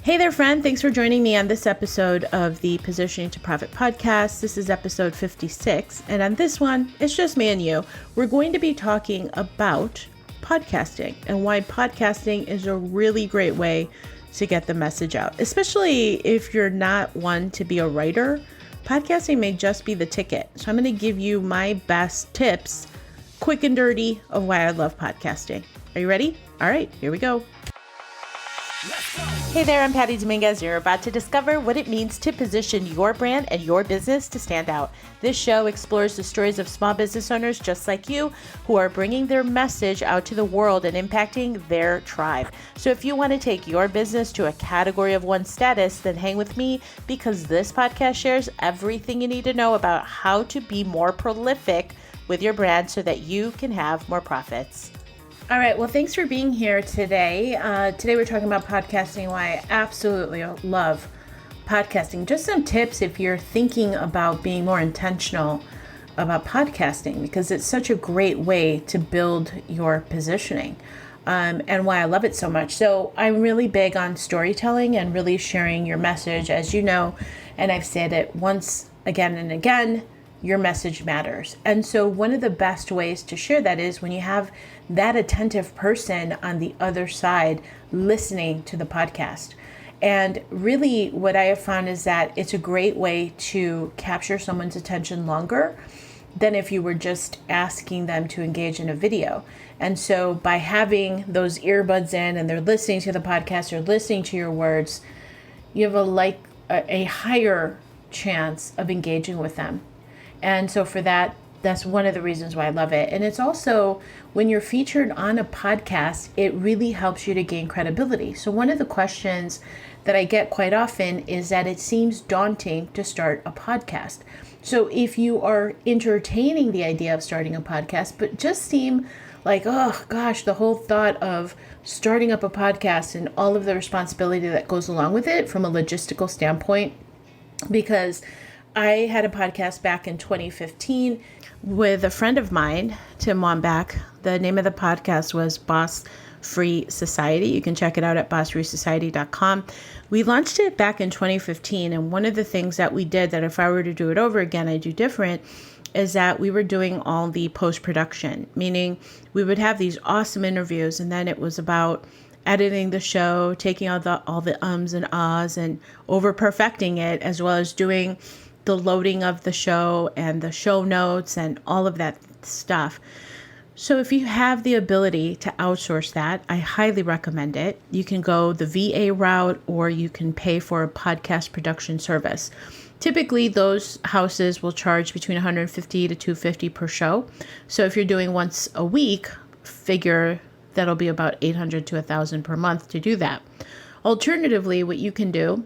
Hey there, friend. Thanks for joining me on this episode of the Positioning to Profit podcast. This is episode 56. And on this one, it's just me and you. We're going to be talking about podcasting and why podcasting is a really great way to get the message out, especially if you're not one to be a writer. Podcasting may just be the ticket. So I'm going to give you my best tips, quick and dirty, of why I love podcasting. Are you ready? All right, here we go. Hey there, I'm Patty Dominguez. You're about to discover what it means to position your brand and your business to stand out. This show explores the stories of small business owners just like you who are bringing their message out to the world and impacting their tribe. So if you want to take your business to a category of one status, then hang with me because this podcast shares everything you need to know about how to be more prolific with your brand so that you can have more profits. All right. Well, thanks for being here today. Today we're talking about podcasting, why I absolutely love podcasting. Just some tips if you're thinking about being more intentional about podcasting, because it's such a great way to build your positioning and why I love it so much. So I'm really big on storytelling and really sharing your message, as you know, and I've said it once again and again. Your message matters. And so one of the best ways to share that is when you have that attentive person on the other side listening to the podcast. And really what I have found is that it's a great way to capture someone's attention longer than if you were just asking them to engage in a video. And so by having those earbuds in and they're listening to the podcast or listening to your words, you have a higher chance of engaging with them. And so for that, that's one of the reasons why I love it. And it's also when you're featured on a podcast, it really helps you to gain credibility. So one of the questions that I get quite often is that it seems daunting to start a podcast. So if you are entertaining the idea of starting a podcast, but just seem like, oh gosh, the whole thought of starting up a podcast and all of the responsibility that goes along with it from a logistical standpoint, because I had a podcast back in 2015 with a friend of mine, Tim Wambach. The name of the podcast was Boss Free Society. You can check it out at bossfreesociety.com. We launched it back in 2015. And one of the things that we did that if I were to do it over again, I'd do different, is that we were doing all the post-production, meaning we would have these awesome interviews. And then it was about editing the show, taking all the ums and ahs and over perfecting it, as well as doing the loading of the show and the show notes and all of that stuff. So if you have the ability to outsource that, I highly recommend it. You can go the VA route or you can pay for a podcast production service. Typically, those houses will charge between $150 to $250 per show. So if you're doing once a week, figure that'll be about $800 to $1,000 per month to do that. Alternatively, what you can do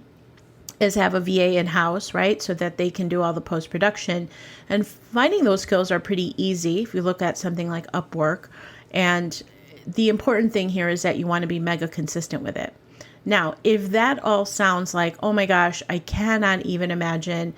is have a VA in-house, right? So that they can do all the post-production. And finding those skills are pretty easy if you look at something like Upwork. And the important thing here is that you want to be mega consistent with it. Now, if that all sounds like, oh my gosh, I cannot even imagine,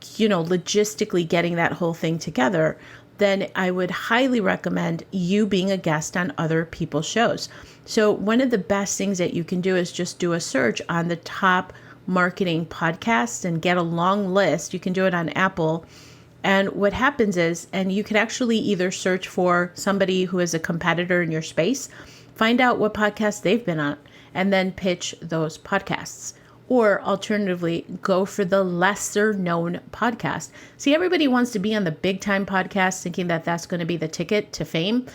logistically getting that whole thing together, then I would highly recommend you being a guest on other people's shows. So one of the best things that you can do is just do a search on the top marketing podcasts and get a long list. You can do it on Apple. And what happens is, and you can actually either search for somebody who is a competitor in your space, find out what podcasts they've been on, and then pitch those podcasts. Or alternatively, go for the lesser known podcast. See, everybody wants to be on the big time podcast thinking that that's going to be the ticket to fame.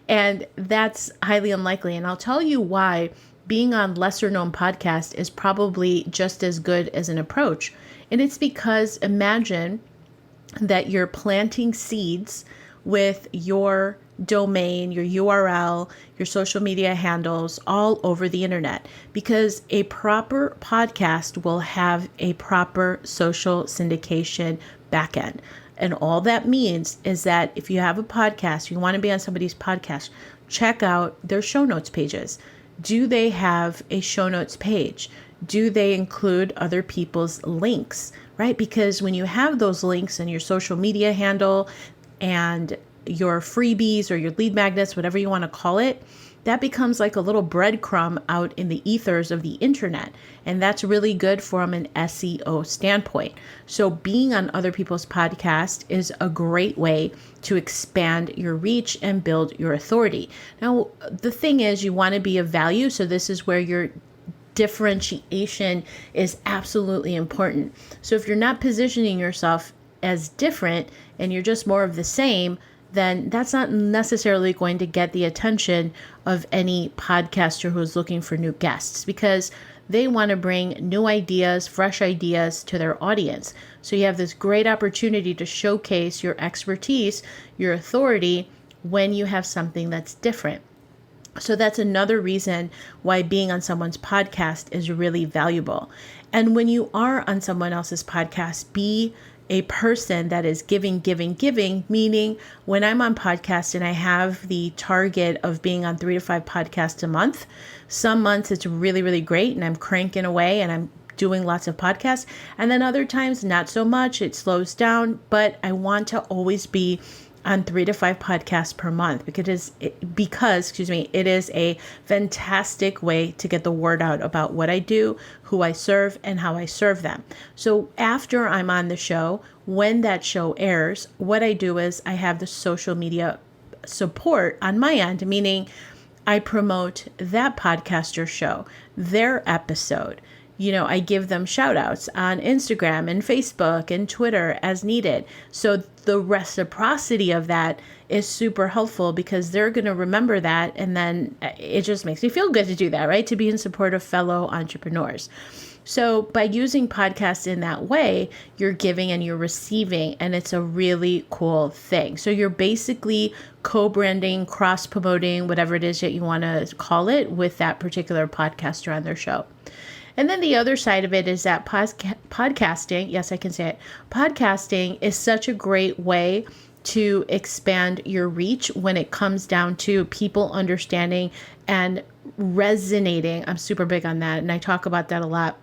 And that's highly unlikely. And I'll tell you why being on lesser known podcast is probably just as good as an approach. And it's because imagine that you're planting seeds with your domain, your URL, your social media handles all over the internet, because a proper podcast will have a proper social syndication backend. And all that means is that if you have a podcast, you want to be on somebody's podcast, check out their show notes pages. Do they have a show notes page? Do they include other people's links, right? Because when you have those links in your social media handle and your freebies or your lead magnets, whatever you want to call it, that becomes like a little breadcrumb out in the ethers of the internet. And that's really good from an SEO standpoint. So being on other people's podcasts is a great way to expand your reach and build your authority. Now, the thing is, you want to be of value. So this is where your differentiation is absolutely important. So if you're not positioning yourself as different and you're just more of the same, then that's not necessarily going to get the attention of any podcaster who's looking for new guests, because they want to bring new ideas, fresh ideas to their audience. So you have this great opportunity to showcase your expertise, your authority, when you have something that's different. So that's another reason why being on someone's podcast is really valuable. And when you are on someone else's podcast, be a person that is giving, meaning when I'm on podcast and I have the target of being on 3 to 5 podcasts a month, some months it's really, really great and I'm cranking away and I'm doing lots of podcasts. And then other times, not so much, it slows down, but I want to always be on 3 to 5 podcasts per month because it is a fantastic way to get the word out about what I do, who I serve, and how I serve them. So after I'm on the show, when that show airs, what I do is I have the social media support on my end, meaning I promote that podcaster show, their episode. I give them shout outs on Instagram and Facebook and Twitter as needed. So the reciprocity of that is super helpful because they're going to remember that. And then it just makes me feel good to do that, right? To be in support of fellow entrepreneurs. So by using podcasts in that way, you're giving and you're receiving, and it's a really cool thing. So you're basically co-branding, cross-promoting, whatever it is that you want to call it, with that particular podcaster on their show. And then the other side of it is that podcasting, yes, I can say it, podcasting is such a great way to expand your reach when it comes down to people understanding and resonating. I'm super big on that, and I talk about that a lot.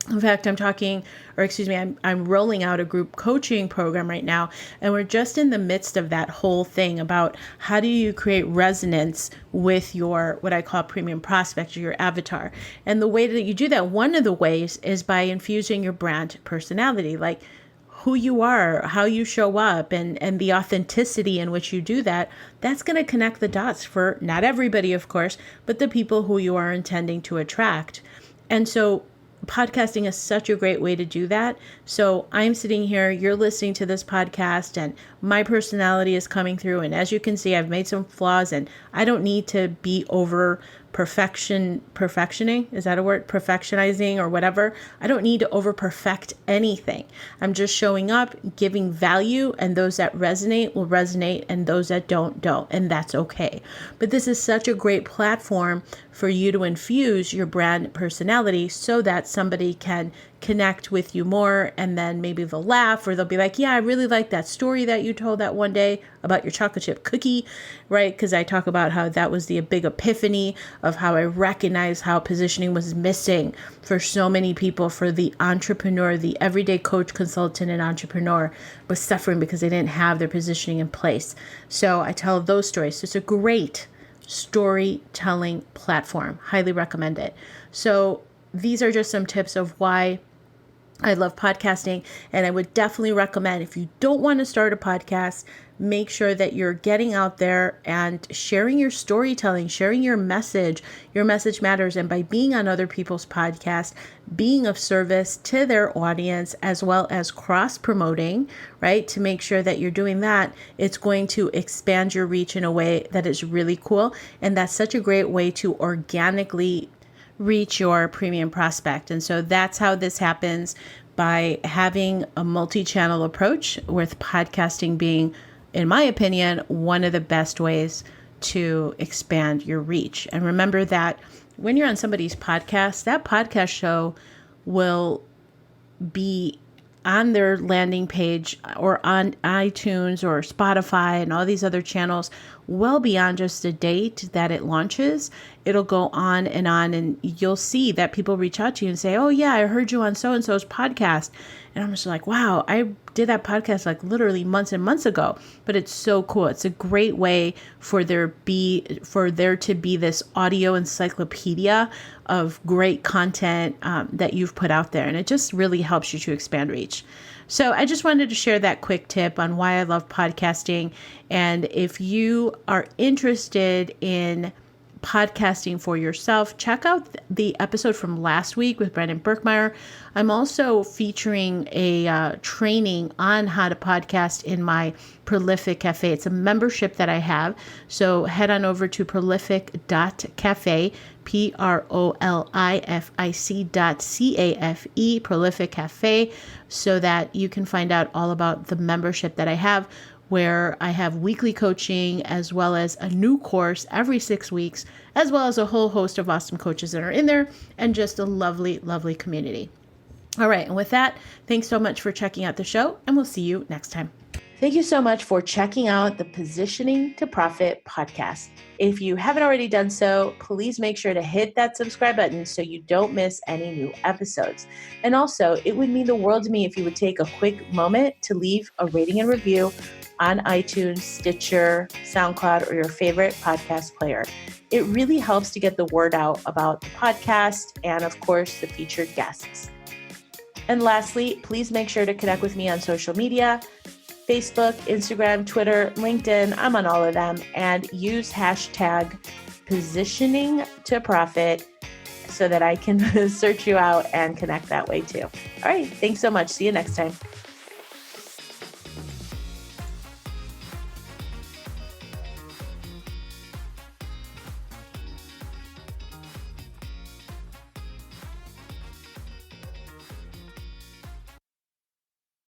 In fact, I'm rolling out a group coaching program right now, and we're just in the midst of that whole thing about how do you create resonance with your, what I call premium prospect, or your avatar. And the way that you do that, one of the ways is by infusing your brand personality, like who you are, how you show up, and the authenticity in which you do that. That's going to connect the dots for not everybody, of course, but the people who you are intending to attract. And so podcasting is such a great way to do that. So I'm sitting here, you're listening to this podcast, and my personality is coming through. And as you can see, I've made some flaws, and I don't need to be over perfectioning. Is that a word? Perfectionizing or whatever. I don't need to over perfect anything. I'm just showing up, giving value, and those that resonate will resonate, and those that don't. And that's okay. But this is such a great platform for you to infuse your brand personality so that somebody can connect with you more, and then maybe they'll laugh, or they'll be like, yeah, I really like that story that you told that one day about your chocolate chip cookie, right? Because I talk about how that was the big epiphany of how I recognized how positioning was missing for so many people, for the entrepreneur, the everyday coach, consultant, and entrepreneur was suffering because they didn't have their positioning in place. So I tell those stories. So it's a great storytelling platform. Highly recommend it. So these are just some tips of why I love podcasting, and I would definitely recommend, if you don't want to start a podcast, make sure that you're getting out there and sharing your storytelling, sharing your message. Your message matters. And by being on other people's podcasts, being of service to their audience, as well as cross-promoting, right? To make sure that you're doing that, it's going to expand your reach in a way that is really cool. And that's such a great way to organically reach your premium prospect. And so that's how this happens, by having a multi-channel approach, with podcasting being, in my opinion, one of the best ways to expand your reach. And remember that when you're on somebody's podcast, that podcast show will be on their landing page or on iTunes or Spotify and all these other channels well beyond just a date that it launches. It'll go on, and you'll see that people reach out to you and say, oh yeah, I heard you on so-and-so's podcast. And I'm just like, wow, I did that podcast like literally months and months ago, but it's so cool. It's a great way for there to be this audio encyclopedia of great content that you've put out there. And it just really helps you to expand reach. So I just wanted to share that quick tip on why I love podcasting. And if you are interested in podcasting for yourself, check out the episode from last week with Brendan Berkmeyer. I'm also featuring a training on how to podcast in my Prolific Cafe. It's a membership that I have. So head on over to prolific.cafe, prolific.cafe, Prolific Cafe, so that you can find out all about the membership that I have, where I have weekly coaching as well as a new course every 6 weeks, as well as a whole host of awesome coaches that are in there, and just a lovely, lovely community. All right. And with that, thanks so much for checking out the show, and we'll see you next time. Thank you so much for checking out the Positioning to Profit podcast. If you haven't already done so, please make sure to hit that subscribe button so you don't miss any new episodes. And also, it would mean the world to me if you would take a quick moment to leave a rating and review on iTunes, Stitcher, SoundCloud, or your favorite podcast player. It really helps to get the word out about the podcast and, of course, the featured guests. And lastly, please make sure to connect with me on social media, Facebook, Instagram, Twitter, LinkedIn. I'm on all of them, and use hashtag positioning to profit so that I can search you out and connect that way too. All right. Thanks so much. See you next time.